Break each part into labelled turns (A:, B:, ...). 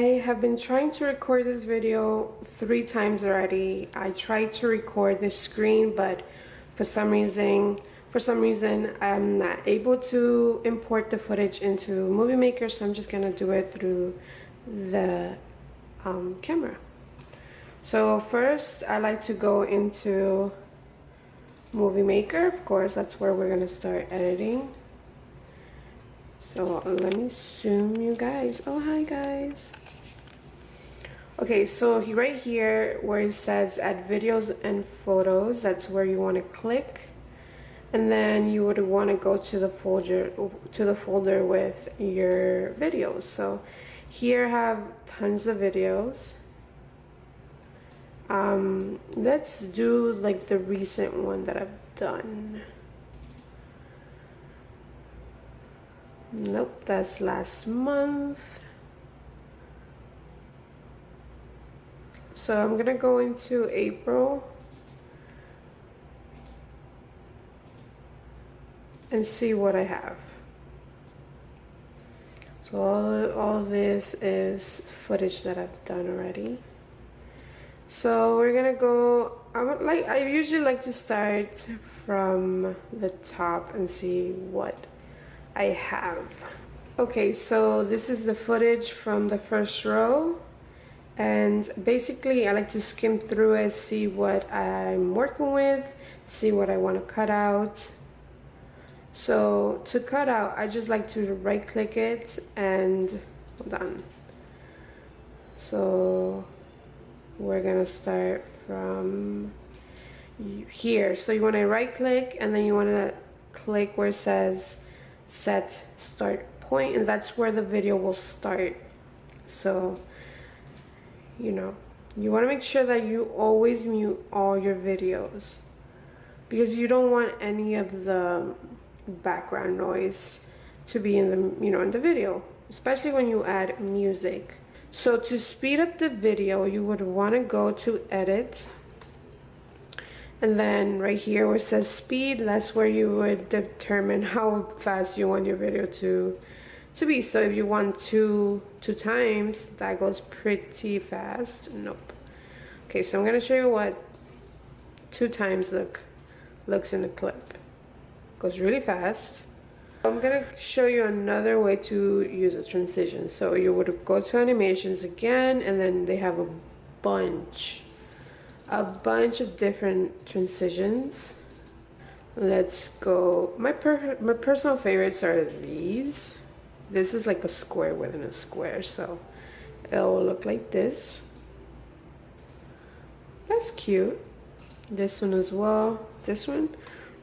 A: I have been trying to record this video 3 times already. I tried to record the screen, but for some reason I'm not able to import the footage into Movie Maker, so I'm just gonna do it through the camera. So first I like to go into Movie Maker. Of course, that's where we're gonna start editing. So let me zoom you guys. Oh, hi guys. Okay, so right here where it says add videos and photos, that's where you want to click, and then you would want to go to the folder with your videos. So here I have tons of videos. Let's do like the recent one that I've done. Nope, that's last month. So I'm gonna go into April and see what I have. So all this is footage that I've done already. So we're gonna go, I usually like to start from the top and see what I have. Okay, so this is the footage from the first row. And basically I like to skim through it, see what I'm working with, see what I want to cut out. So to cut out, I just like to right click it and hold on. So we're gonna start from here. So you want to right click and then you want to click where it says set start point, and that's where the video will start. So you know, you want to make sure that you always mute all your videos because you don't want any of the background noise to be in the, in the video, especially when you add music. So to speed up the video, you would want to go to edit, and then right here where it says speed, that's where you would determine how fast you want your video to be. So if you want two times, that goes pretty fast. Nope. Okay, so I'm gonna show you what 2 times looks in the clip. Goes really fast. I'm gonna show you another way to use a transition. So you would go to animations again, and then they have a bunch of different transitions. Let's go. My personal favorites are these. This is like a square within a square, so it'll look like this. That's cute. This one as well. This one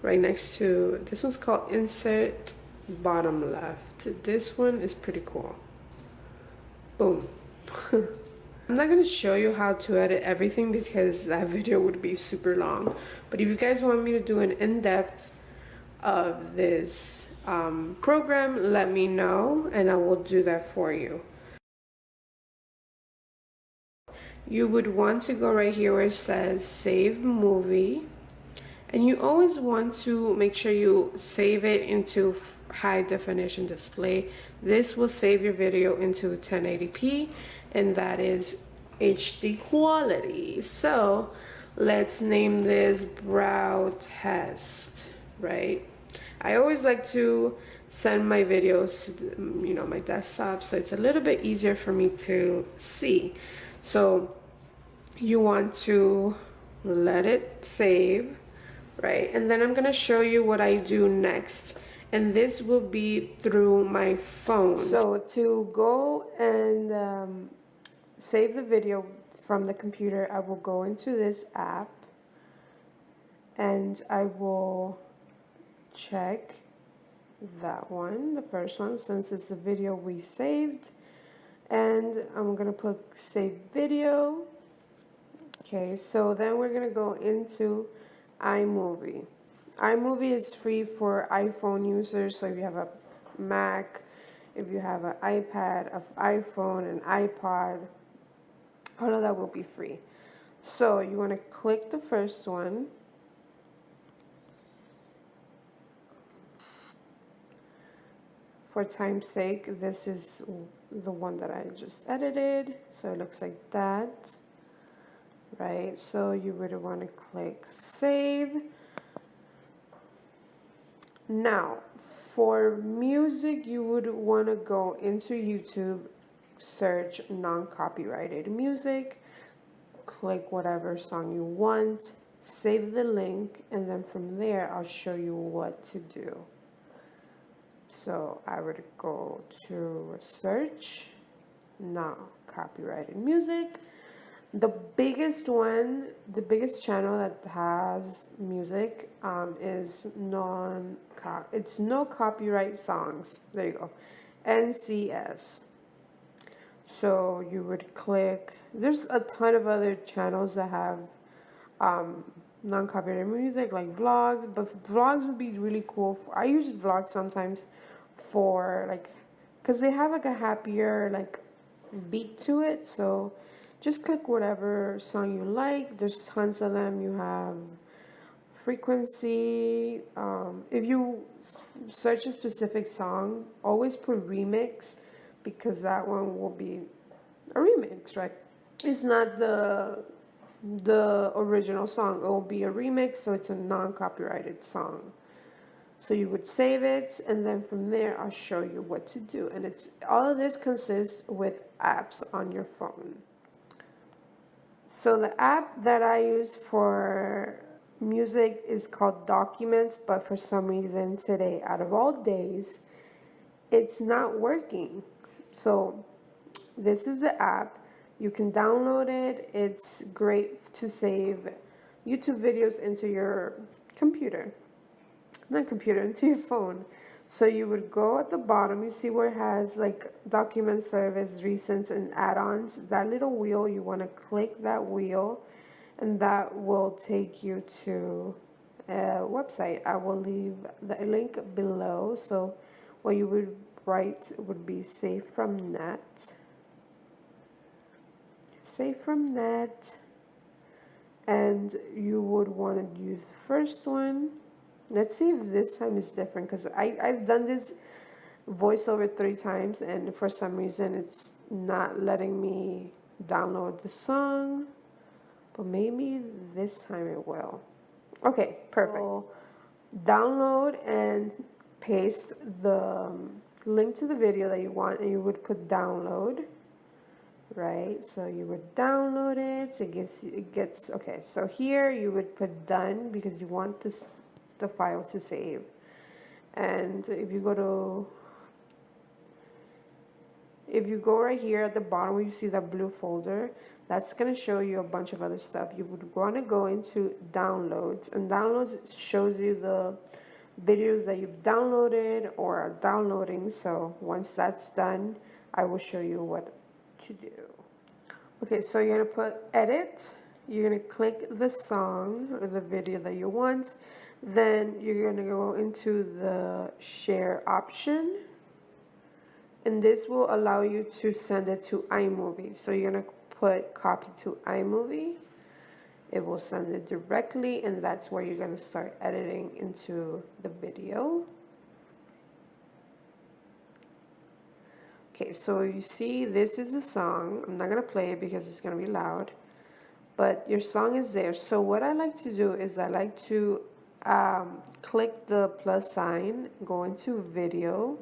A: right next to, this one's called insert bottom left. This one is pretty cool. Boom. I'm not going to show you how to edit everything because that video would be super long. But if you guys want me to do an in-depth of this program, let me know and I will do that for you. You would want to go right here where it says save movie, and you always want to make sure you save it into high definition display. This will save your video into 1080p, and that is HD quality. So let's name this brow test, right? I always like to send my videos to my desktop, so it's a little bit easier for me to see. So you want to let it save, right? And then I'm gonna show you what I do next, and this will be through my phone. So to go and save the video from the computer, I will go into this app and I will check that one, the first one, since it's the video we saved, and I'm gonna put save video. Okay, so then we're gonna go into iMovie. iMovie is free for iPhone users, so if you have a Mac, if you have an iPad, an iPhone, an iPod, all of that will be free. So you want to click the first one. For time's sake, this is the one that I just edited. So it looks like that, right? So you would want to click save. Now, for music, you would want to go into YouTube, search non-copyrighted music, click whatever song you want, save the link, and then from there, I'll show you what to do. So I would go to search non-copyrighted music. The biggest one, the biggest channel that has music is it's no copyright songs. There you go, NCS. So you would click. There's a ton of other channels that have non-copyrighted music, like vlogs. But vlogs would be really cool. I use vlogs sometimes for like, cause they have like a happier like beat to it. So just click whatever song you like. There's tons of them. You have frequency. If you search a specific song, always put remix, because that one will be a remix, right? It's not the original song. It will be a remix, so it's a non-copyrighted song. So you would save it, and then from there I'll show you what to do. And it's all of this consists with apps on your phone. So the app that I use for music is called Documents, but for some reason today, out of all days, it's not working. So this is the app. You can download it. It's great to save YouTube videos into your computer. Not computer, into your phone. So you would go at the bottom, you see where it has like document service, recents, and add-ons. That little wheel, you want to click that wheel, and that will take you to a website. I will leave the link below. So what you would write would be save from net. Save from net. And you would want to use the first one. Let's see if this time is different, because I've done this voiceover 3 times, and for some reason it's not letting me download the song, but maybe this time it will. Okay, perfect. So download and paste the link to the video that you want, and you would put download, right? So you would download it. It gets okay. So here you would put done, because you want the file to save. And if you go right here at the bottom where you see that blue folder, that's going to show you a bunch of other stuff. You would want to go into downloads, and downloads shows you the videos that you've downloaded or are downloading. So once that's done, I will show you what to do. Okay, so you're going to put edit. You're going to click the song or the video that you want. Then you're going to go into the share option, and this will allow you to send it to iMovie. So you're going to put copy to iMovie. It will send it directly, and that's where you're going to start editing into the video. Okay, so you see this is the song. I'm not going to play it because it's going to be loud, but your song is there. So what I like to do is I like to click the plus sign, go into video,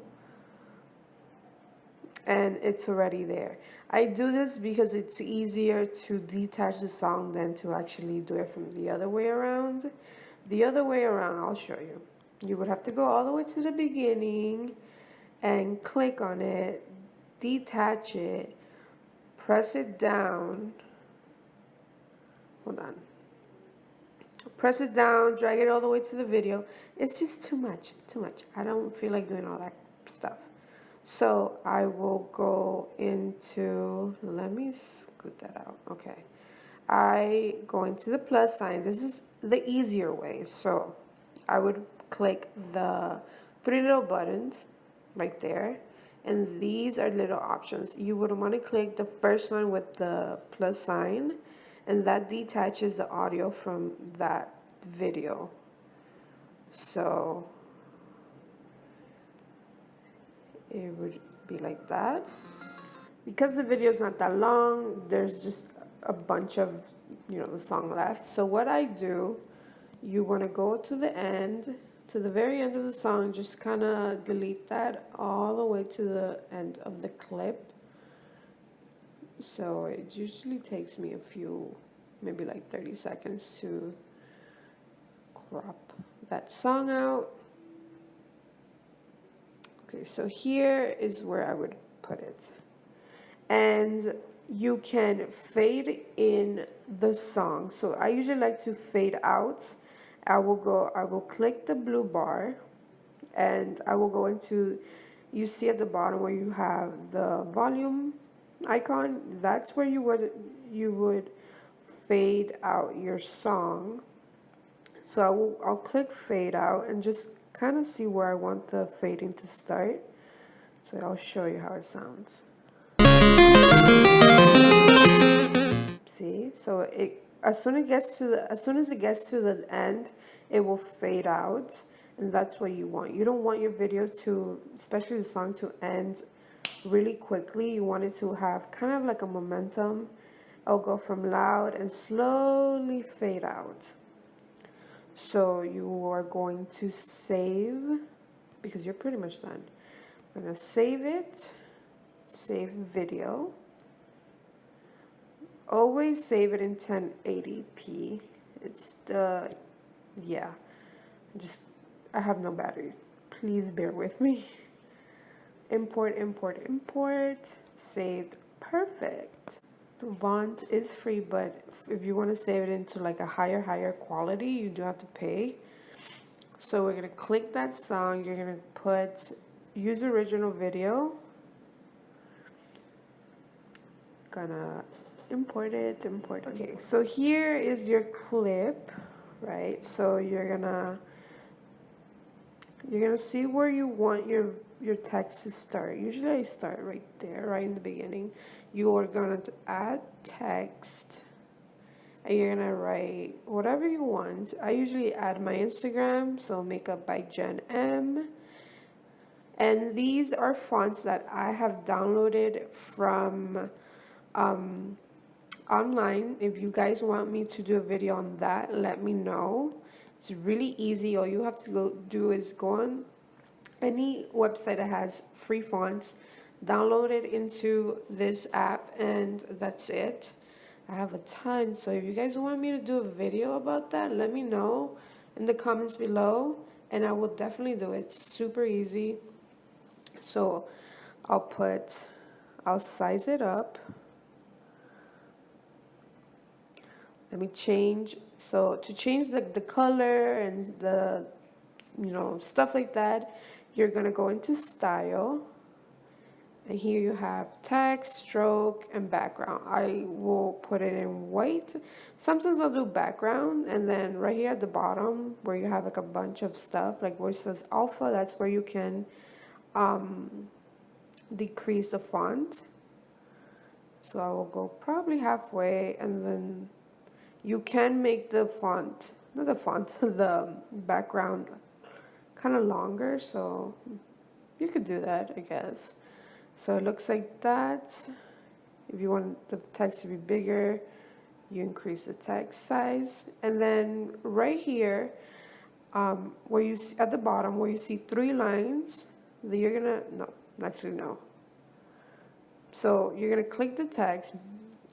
A: and it's already there. I do this because it's easier to detach the song than to actually do it from the other way around. The other way around, I'll show you. You would have to go all the way to the beginning and click on it, detach it, press it down. Hold on. Press it down, drag it all the way to the video. It's just too much. I don't feel like doing all that stuff. So I will go into, let me scoot that out. Okay. I go into the plus sign. This is the easier way. So I would click the 3 little buttons right there. And these are little options. You would want to click the first one with the plus sign, and that detaches the audio from that video. So it would be like that. because the video is not that long, there's just a bunch of, you know, the song left. So what I do, you want to go to the end, to the very end of the song, just kind of delete that all the way to the end of the clip. So it usually takes me a few, maybe like 30 seconds to crop that song out. Okay, so here is where I would put it. And you can fade in the song. So I usually like to fade out. I will click the blue bar and I will go into, you see at the bottom where you have the volume icon, that's where you would fade out your song. So I'll click fade out and just kind of see where I want the fading to start. So I'll show you how it sounds. See, so as soon as it gets to the end, it will fade out, and that's what you want. You don't want your video to, especially the song, to end really quickly. You want it to have kind of like a momentum. I'll go from loud and slowly fade out. So you are going to save, because you're pretty much done. I'm gonna save it, save video. Always save it in 1080p. It's the, yeah, I have no battery. Please bear with me. Import, import, import. Saved. Perfect. Vont is free, but if you want to save it into like a higher quality, you do have to pay. So we're going to click that song. You're going to put use original video. Gonna import it. Okay, so here is your clip, right? So you're gonna see where you want your text to start. Usually I start right there, right in the beginning. You are gonna add text and you're gonna write whatever you want. I usually add my Instagram, so Makeup by Jen M. And these are fonts that I have downloaded from online. If you guys want me to do a video on that, let me know. It's really easy. All you have to do is go on any website that has free fonts, download it into this app, and that's it. I have a ton, so if you guys want me to do a video about that, let me know in the comments below and I will definitely do it. It's super easy. So I'll size it up. Let me change. So to change the color and the, you know, stuff like that, you're going to go into style. And here you have text, stroke, and background. I will put it in white. Sometimes I'll do background. And then right here at the bottom where you have like a bunch of stuff, like where it says alpha, that's where you can decrease the font. So I will go probably halfway, and then you can make the font, not the font, the background kind of longer, so you could do that, I guess. So it looks like that. If you want the text to be bigger, you increase the text size. And then right here, where you see, at the bottom, where you see 3 lines, you're gonna, no, actually no. So you're gonna click the text,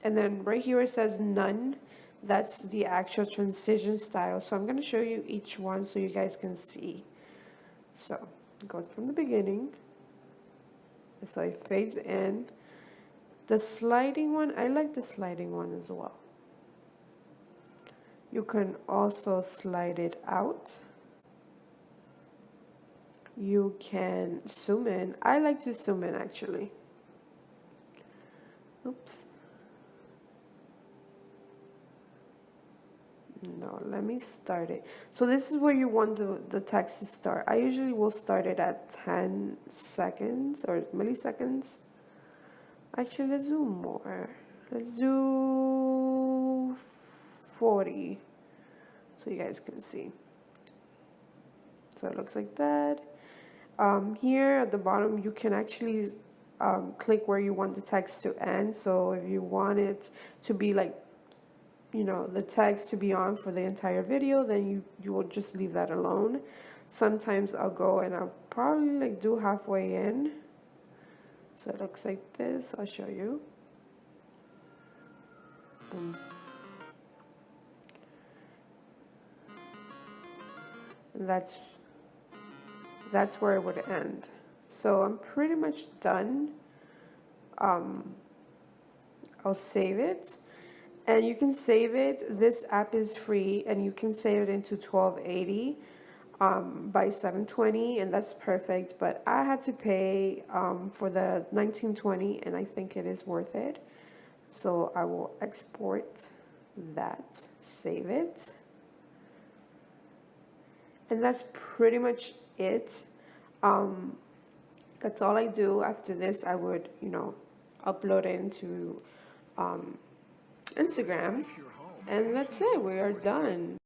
A: and then right here it says none. That's the actual transition style. So I'm going to show you each one so you guys can see. So it goes from the beginning. So it fades in. The sliding one, I like the sliding one as well. You can also slide it out. You can zoom in. I like to zoom in actually. Oops. No, let me start it. So this is where you want the text to start. I usually will start it at 10 seconds or milliseconds. Actually, let's do more. Let's do 40 so you guys can see. So it looks like that. Here at the bottom, you can actually click where you want the text to end. So if you want it to be like, you know, the text to be on for the entire video, then you will just leave that alone. Sometimes I'll go and I'll probably like do halfway in. So it looks like this. I'll show you. Boom. And that's where it would end. So I'm pretty much done. I'll save it. And you can save it. This app is free, and you can save it into 1280 by 720, and that's perfect. But I had to pay for the 1920, and I think it is worth it. So I will export that, save it. And that's pretty much it. That's all I do. After this, I would, you know, upload it into Instagram, and that's it. We are done.